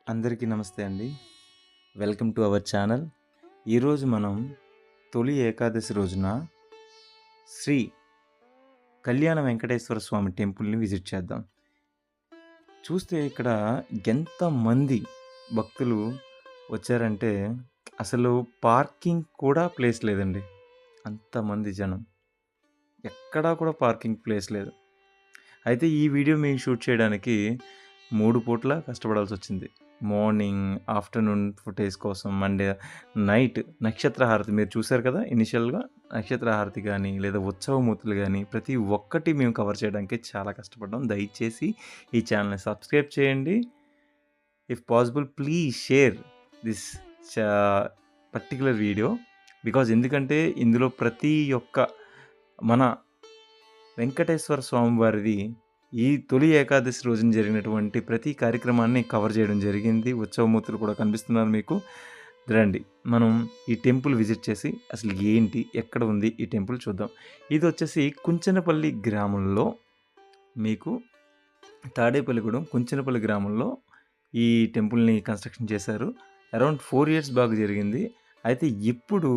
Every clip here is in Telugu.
అందరికీ నమస్తే అండి. Welcome to our channel. ఈరోజు మనం తొలి ఏకాదశి రోజున శ్రీ కళ్యాణ వెంకటేశ్వర స్వామి టెంపుల్‌ని విజిట్ చేద్దాం. చూస్తే ఇక్కడ ఎంతమంది భక్తులు వచ్చారంటే అసలు పార్కింగ్ కూడా ప్లేస్ లేదండి. అంతమంది జనం. ఎక్కడా కూడా పార్కింగ్ ప్లేస్ లేదు. అయితే ఈ వీడియో మేము షూట్ చేయడానికి 3 పూట్ల కష్టపడాల్సొచ్చింది. మార్నింగ్, ఆఫ్టర్‌నూన్ ఫుటేజ్ కోసం నైట్ నక్షత్ర హారతి మీరు చూసారు కదా! ఇనిషియల్‌గా నక్షత్ర హారతి గానీ, లేదా ఉత్సవమూర్తులు గానీ, ప్రతి ఒక్కటి మేము కవర్ చేయడానికి చాలా కష్టపడ్డాం. దయచేసి ఈ ఛానల్‌ని సబ్స్క్రైబ్ చేయండి. If possible please share this చా పర్టిక్యులర్ వీడియో. ఎందుకంటే ఇందులో ప్రతి ఒక్క మన వెంకటేశ్వర స్వామి వారిది ఈ తొలి ఏకాదశి రోజున జరిగినటువంటి ప్రతి కార్యక్రమాన్ని కవర్ చేయడం జరిగింది. ఉత్సవమూర్తులు కూడా కనిపిస్తున్నారు మీకు. రండి మనం ఈ టెంపుల్ విజిట్ చేసి అసలు ఏంటి, ఎక్కడ ఉంది ఈ టెంపుల్ చూద్దాం. ఇది వచ్చేసి కుంచనపల్లి గ్రామంలో, మీకు తాడేపల్లిగూడెం కుంచనపల్లి గ్రామంలో ఈ టెంపుల్ని కన్స్ట్రక్షన్ చేశారు. అరౌండ్ 4 ఇయర్స్ బాగా జరిగింది. అయితే ఇప్పుడు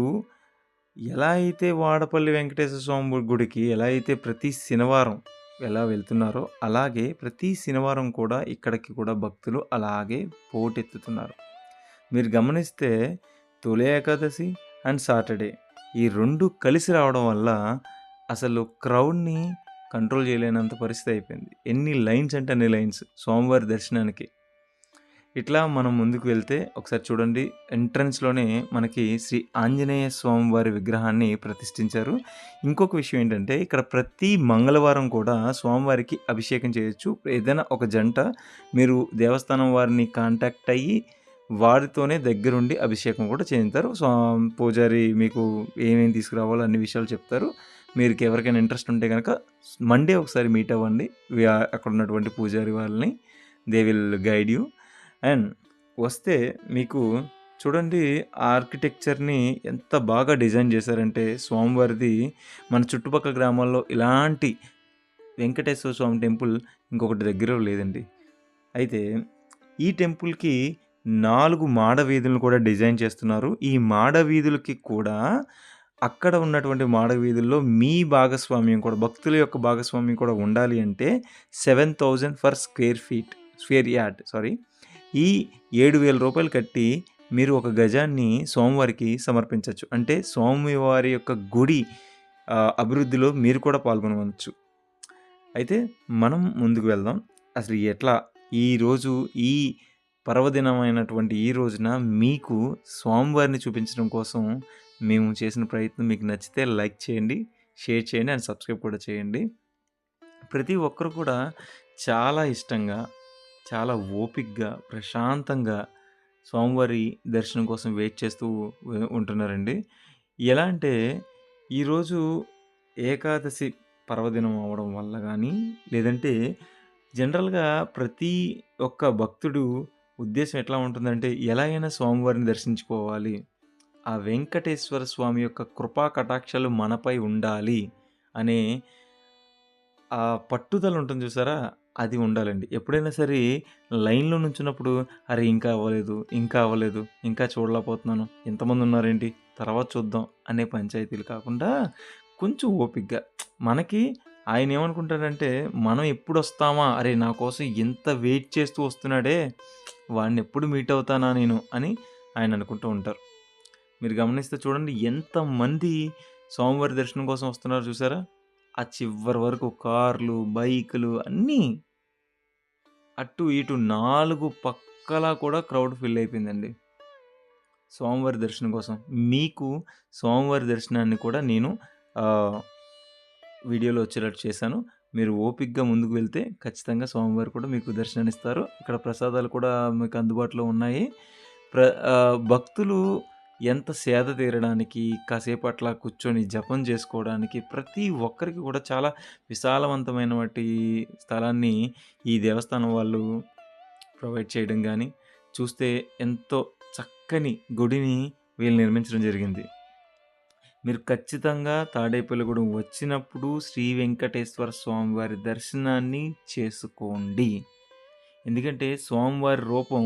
ఎలా అయితే వాడపల్లి వెంకటేశ్వర స్వామి గుడికి ఎలా అయితే ప్రతి శనివారం ఎలా వెళ్తున్నారో, అలాగే ప్రతి శనివారం కూడా ఇక్కడికి కూడా భక్తులు అలాగే పోటెత్తుతున్నారు. మీరు గమనిస్తే తొలి ఏకాదశి అండ్ సాటర్డే ఈ 2 కలిసి రావడం వల్ల అసలు క్రౌడ్‌ని కంట్రోల్ చేయలేనంత పరిస్థితి అయిపోయింది. ఎన్ని లైన్స్ అంటే అన్ని లైన్స్ స్వామివారి దర్శనానికి. ఇట్లా మనం ముందుకు వెళ్తే ఒకసారి చూడండి, ఎంట్రన్స్‌లోనే మనకి శ్రీ ఆంజనేయ స్వామి వారి విగ్రహాన్ని ప్రతిష్ఠించారు. ఇంకొక విషయం ఏంటంటే ఇక్కడ ప్రతి మంగళవారం కూడా స్వామివారికి అభిషేకం చేయొచ్చు. ఏదైనా ఒక జంట మీరు దేవస్థానం వారిని కాంటాక్ట్ అయ్యి వారితోనే దగ్గరుండి అభిషేకం కూడా చేయించుతారు. పూజారి మీకు ఏమేమి తీసుకురావాలో అన్ని విషయాలు చెప్తారు. మీకు ఎవరికైనా ఇంట్రెస్ట్ ఉంటే గనక మండే ఒకసారి మీట్ అవ్వండి. అక్కడ ఉన్నటువంటి పూజారి వాళ్ళని. They will guide you. And వస్తే మీకు చూడండి, ఆర్కిటెక్చర్‌ని ఎంత బాగా డిజైన్ చేశారంటే స్వామివారిది మన చుట్టుపక్కల గ్రామాల్లో ఇలాంటి వెంకటేశ్వర స్వామి టెంపుల్ ఇంకొకటి దగ్గరలో లేదండి. అయితే ఈ టెంపుల్‌కి 4 మాడ వీధులను కూడా డిజైన్ చేస్తున్నారు. ఈ మాడ వీధులకి కూడా అక్కడ ఉన్నటువంటి మాడ వీధుల్లో మీ భాగస్వామ్యం కూడా, భక్తుల యొక్క భాగస్వామ్యం కూడా ఉండాలి అంటే 7,000 ఫర్ స్క్వేర్ యార్డ్ ఈ రూ. 7,000 కట్టి మీరు ఒక గజాన్ని స్వామివారికి సమర్పించొచ్చు. అంటే స్వామివారి యొక్క గుడి అభివృద్ధిలో మీరు కూడా పాల్గొనవచ్చు. అయితే మనం ముందుకు వెళ్దాం. అసలు ఎట్లా ఈరోజు ఈ పర్వదినమైనటువంటి ఈ రోజున మీకు స్వామివారిని చూపించడం కోసం మేము చేసిన ప్రయత్నం మీకు నచ్చితే లైక్ చేయండి, షేర్ చేయండి అండ్ సబ్స్క్రైబ్ కూడా చేయండి. ప్రతి ఒక్కరు కూడా చాలా ఇష్టంగా, చాలా ఓపికగా, ప్రశాంతంగా స్వామివారి దర్శనం కోసం వెయిట్ చేస్తూ ఉంటున్నారండి. ఎలా అంటే ఈరోజు ఏకాదశి పర్వదినం అవ్వడం వల్ల గానీ, లేదంటే జనరల్‌గా ప్రతి ఒక్క భక్తుడు ఉద్దేశ్యం ఎట్లా ఉంటుందంటే, ఎలా అయినా స్వామివారిని దర్శించుకోవాలి. ఆ వెంకటేశ్వర స్వామి యొక్క కృపా కటాక్షాలు మనపై ఉండాలి అనే ఆ పట్టుదల ఉంటుంది చూసారా? అది ఉండాలండి. ఎప్పుడైనా సరే లైన్‌లో నుంచున్నప్పుడు అరే! ఇంకా అవ్వలేదు, ఇంకా అవ్వలేదు, ఇంకా చూడలేకపోతున్నాను, ఇంతమందున్నారేంటి, తర్వాత చూద్దాం అనే పంచాయతీలు కాకుండా కొంచెం ఓపికగా మనకి ఆయనేమనుకుంటాడంటే మనం ఎప్పుడొస్తామా? అరే! నా కోసం ఇంత వెయిట్ చేస్తూ వస్తున్నాడే, వాడినెప్పుడు మీట్ అవుతానా నేను అని ఆయన అనుకుంటూ ఉంటారు. మీరు గమనిస్తే చూడండి ఎంతమంది స్వామివారి దర్శనం కోసం వస్తున్నారో చూసారా? ఆ చివరి వరకు కార్లు, బైకులు అన్నీ అటు ఇటు 4 పక్కలా కూడా క్రౌడ్ ఫిల్ అయిపోయిందండి. స్వామివారి దర్శనం కోసం. మీకు స్వామివారి దర్శనాన్ని కూడా నేను ఆహ్, వీడియోలో వచ్చేటట్టు చేశాను. మీరు ఓపికగా ముందుకు వెళ్తే ఖచ్చితంగా స్వామివారు కూడా మీకు దర్శనాన్నిస్తారు. ఇక్కడ ప్రసాదాలు కూడా మీకు అందుబాటులో ఉన్నాయి. భక్తులు ఎంత సేద తీరడానికి, కాసేపు అట్లా కూర్చొని జపం చేసుకోవడానికి ప్రతి ఒక్కరికి కూడా చాలా విశాలవంతమైనటువంటి స్థలాన్ని ఈ దేవస్థానం వాళ్ళు ప్రొవైడ్ చేయడం గానీ, చూస్తే ఎంతో చక్కని గుడిని వీళ్ళు నిర్మించడం జరిగింది. మీరు ఖచ్చితంగా తాడేపల్లిగూడెం వచ్చినప్పుడు శ్రీ వెంకటేశ్వర స్వామివారి దర్శనాన్ని చేసుకోండి. ఎందుకంటే స్వామివారి రూపం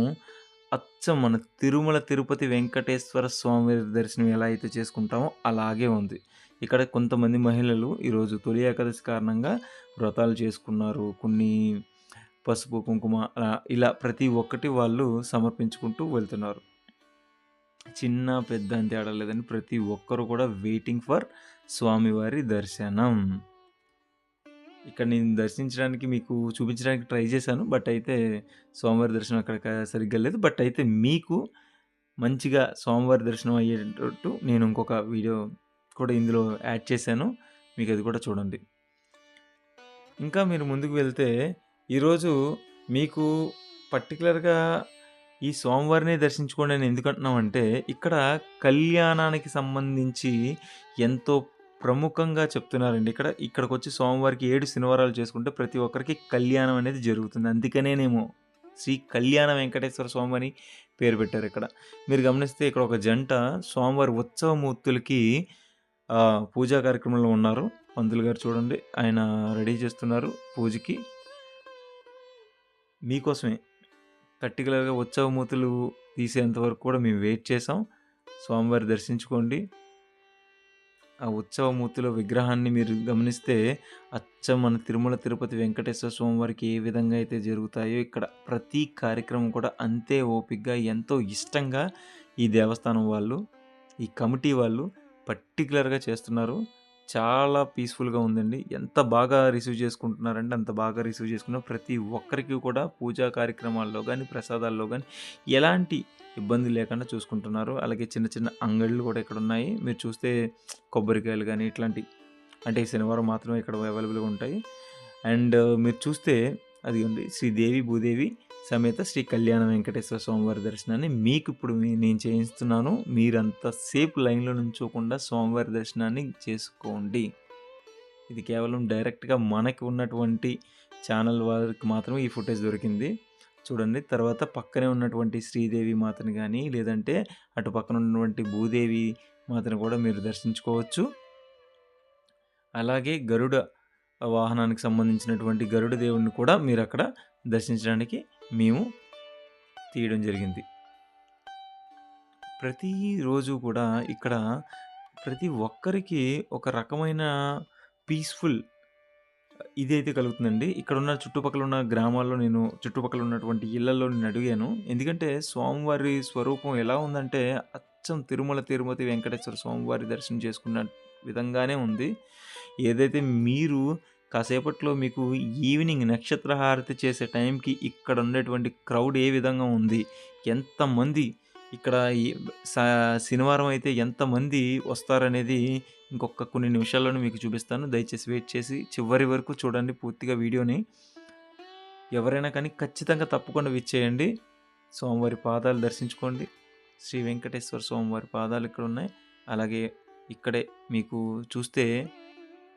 అచ్చం మన తిరుమల తిరుపతి వెంకటేశ్వర స్వామి దర్శనం ఎలా అయితే చేసుకుంటామో అలాగే ఉంది. ఇక్కడ కొంతమంది మహిళలు ఈరోజు తొలి ఏకాదశి కారణంగా వ్రతాలు చేసుకున్నారు. కొన్ని పసుపు, కుంకుమ ఇలా ప్రతి ఒక్కటి వాళ్ళు సమర్పించుకుంటూ వెళ్తున్నారు. చిన్న, పెద్ద అని తేడా లేదండి. ప్రతి ఒక్కరు కూడా వెయిటింగ్ ఫర్ స్వామివారి దర్శనం. ఇక్కడ నేను దర్శించడానికి మీకు చూపించడానికి ట్రై చేశాను. బట్ అయితే స్వామివారి దర్శనం అక్కడ సరిగ్గా లేదు. బట్ అయితే మీకు మంచిగా స్వామివారి దర్శనం అయ్యేటట్టు నేను ఇంకొక వీడియో కూడా ఇందులో యాడ్ చేశాను. మీకు అది కూడా చూడండి. ఇంకా మీరు ముందుకు వెళ్తే ఈరోజు మీకు పర్టికులర్‌గా ఈ స్వామివారినే దర్శించుకోండి అని ఎందుకంటున్నామంటే, ఇక్కడ కళ్యాణానికి సంబంధించి ఎంతో ప్రముఖంగా చెప్తున్నారండి. ఇక్కడికొచ్చి స్వామివారికి 7 శనివారాలు చేసుకుంటే ప్రతి ఒక్కరికి కళ్యాణం అనేది జరుగుతుంది. అందుకనేనేమో శ్రీ కళ్యాణ వెంకటేశ్వర స్వామి అని పేరు పెట్టారిక్కడ. మీరు గమనిస్తే ఇక్కడ ఒక జంట స్వామివారి ఉత్సవమూర్తులకి పూజా కార్యక్రమంలో ఉన్నారు. పంతులు గారు చూడండి, ఆయన రెడీ చేస్తున్నారు పూజకి. మీకోసమే పర్టికులర్‌గా ఉత్సవమూర్తులు తీసేంత వరకు కూడా మేము వెయిట్ చేసాం. స్వామివారి దర్శించుకోండి. ఆ ఉత్సవమూర్తుల విగ్రహాన్ని మీరు గమనిస్తే అచ్చం మన తిరుమల తిరుపతి వెంకటేశ్వర స్వామివారికి ఏ విధంగా అయితే జరుగుతాయో ఇక్కడ ప్రతి కార్యక్రమం కూడా అంతే ఓపికగా ఎంతో ఇష్టంగా ఈ దేవస్థానం వాళ్ళు, ఈ కమిటీ వాళ్ళు పర్టికులర్‌గా చేస్తున్నారు. చాలా పీస్‌ఫుల్‌గా ఉందండి. ఎంత బాగా రిసీవ్ చేసుకుంటున్నారంటే అంత బాగా రిసీవ్ చేసుకున్నారు. ప్రతి ఒక్కరికి కూడా పూజా కార్యక్రమాల్లో గానీ, ప్రసాదాల్లో గానీ ఎలాంటి ఇబ్బంది లేకుండా చూసుకుంటున్నారు. అలాగే చిన్న చిన్న అంగళ్ళు కూడా ఇక్కడున్నాయి. మీరు చూస్తే కొబ్బరికాయలు గానీ ఇట్లాంటి అంటే శనివారం మాత్రమే ఇక్కడ అవైలబుల్‌గా ఉంటాయి. అండ్ మీరు చూస్తే అదిగోండి శ్రీదేవి భూదేవి సమేత శ్రీ కళ్యాణ వెంకటేశ్వర స్వామివారి దర్శనాన్ని మీకు ఇప్పుడు నేను చేయిస్తున్నాను. మీరంతా సేపు లైన్‌లో నుంచోకుండా స్వామివారి దర్శనాన్ని చేసుకోండి. ఇది కేవలం డైరెక్ట్‌గా మనకి ఉన్నటువంటి ఛానల్ వారికి మాత్రమే ఈ ఫుటేజ్ దొరికింది. చూడండి. తర్వాత పక్కనే ఉన్నటువంటి శ్రీదేవి మాతని గానీ, లేదంటే అటు పక్కన ఉన్నటువంటి భూదేవి మాతను కూడా మీరు దర్శించుకోవచ్చు. అలాగే గరుడ వాహనానికి సంబంధించినటువంటి గరుడ దేవుడిని కూడా మీరక్కడ దర్శించడానికి మేము తీయడం జరిగింది. ప్రతిరోజు కూడా ఇక్కడ ప్రతి ఒక్కరికి ఒక రకమైన పీస్‌ఫుల్ ఇదైతే కలుగుతుందండి. ఇక్కడున్న చుట్టుపక్కల ఉన్న గ్రామాల్లో చుట్టుపక్కల ఉన్నటువంటి ఇళ్లల్లో నేను అడిగాను. ఎందుకంటే స్వామివారి స్వరూపం ఎలా ఉందంటే అచ్చం తిరుమల తిరుపతి వెంకటేశ్వర స్వామివారి దర్శనం చేసుకున్న విధంగానే ఉంది. ఏదైతే మీరు కాసేపట్లో మీకు ఈవినింగ్ నక్షత్ర హారతి చేసే టైంకి ఇక్కడ ఉండేటువంటి క్రౌడ్ ఏ విధంగా ఉంది, ఎంతమంది ఇక్కడ శనివారం అయితే ఎంతమంది వస్తారనేది ఇంకొక కొన్ని నిమిషాల్లోనే మీకు చూపిస్తాను. దయచేసి వెయిట్ చేసి చివరి వరకు చూడండి పూర్తిగా వీడియోని. ఎవరైనా కానీ ఖచ్చితంగా తప్పకుండా విచ్చేయండి. స్వామివారి పాదాలు దర్శించుకోండి. శ్రీ వెంకటేశ్వర స్వామివారి పాదాలు ఇక్కడ ఉన్నాయి. అలాగే ఇక్కడే మీకు చూస్తే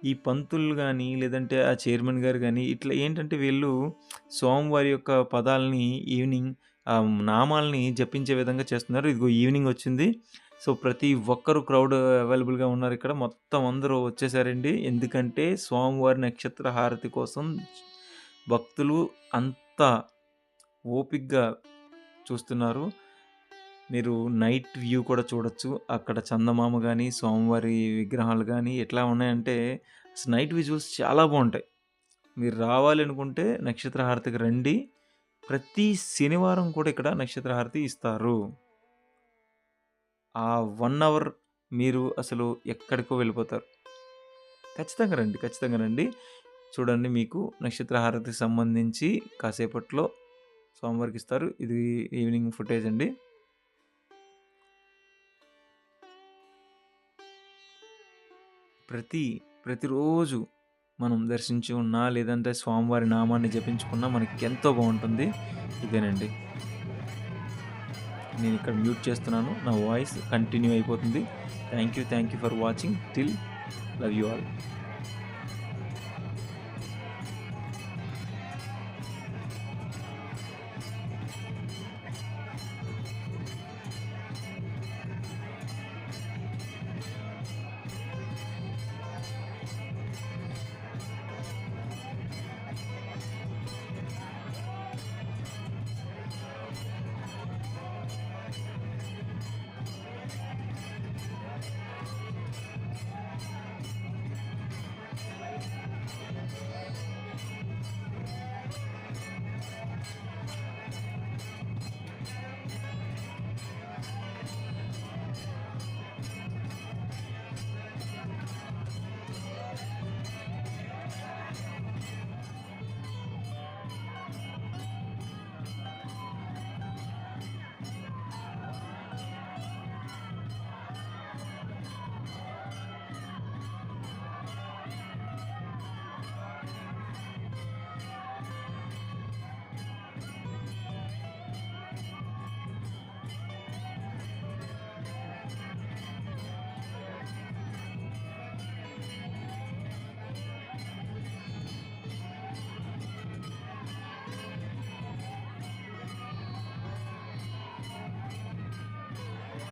ఈ పంతులు గానీ, లేదంటే ఆ చైర్మన్ గారు గానీ, ఇట్లా ఏంటంటే వీళ్ళు స్వామివారి యొక్క పదాలని ఈవినింగ్ నామాల్ని జపించే విధంగా చేస్తున్నారు. ఇదిగో ఈవినింగ్ వచ్చింది. సో, ప్రతి ఒక్కరు క్రౌడ్ అవైలబుల్‌గా ఉన్నారిక్కడ. మొత్తం అందరూ వచ్చేసారండి. ఎందుకంటే స్వామివారి నక్షత్ర హారతి కోసం భక్తులు అంతా ఓపికగా చూస్తున్నారు. మీరు నైట్ వ్యూ కూడా చూడొచ్చు. అక్కడ చందమామ గానీ, స్వామివారి విగ్రహాలు గానీ ఎట్లా ఉన్నాయంటే నైట్ విజువల్స్ చాలా బావుంటాయి. మీరు రావాలనుకుంటే నక్షత్ర హారతికి రండి. ప్రతి శనివారం కూడా ఇక్కడ నక్షత్ర హారతి ఇస్తారు. ఆ 1 అవర్ మీరు అసలు ఎక్కడికో వెళ్ళిపోతారు. ఖచ్చితంగా రండి. ఖచ్చితంగా రండి. చూడండి మీకు నక్షత్ర హారతికి సంబంధించి కాసేపట్లో స్వామివారికి ఇస్తారు. ఇది ఈవినింగ్ ఫుటేజ్ అండి. ప్రతిరోజు మనం దర్శించి ఉన్నా, లేదంటే స్వామివారి నామాన్ని జపించుకున్నా మనకి ఎంతో బావుంటుంది. ఇదేనండి. నేను ఇక్కడ మ్యూట్ చేస్తున్నాను. నా వాయిస్ కంటిన్యూ అయిపోతుంది. Thank you for watching. Love you all.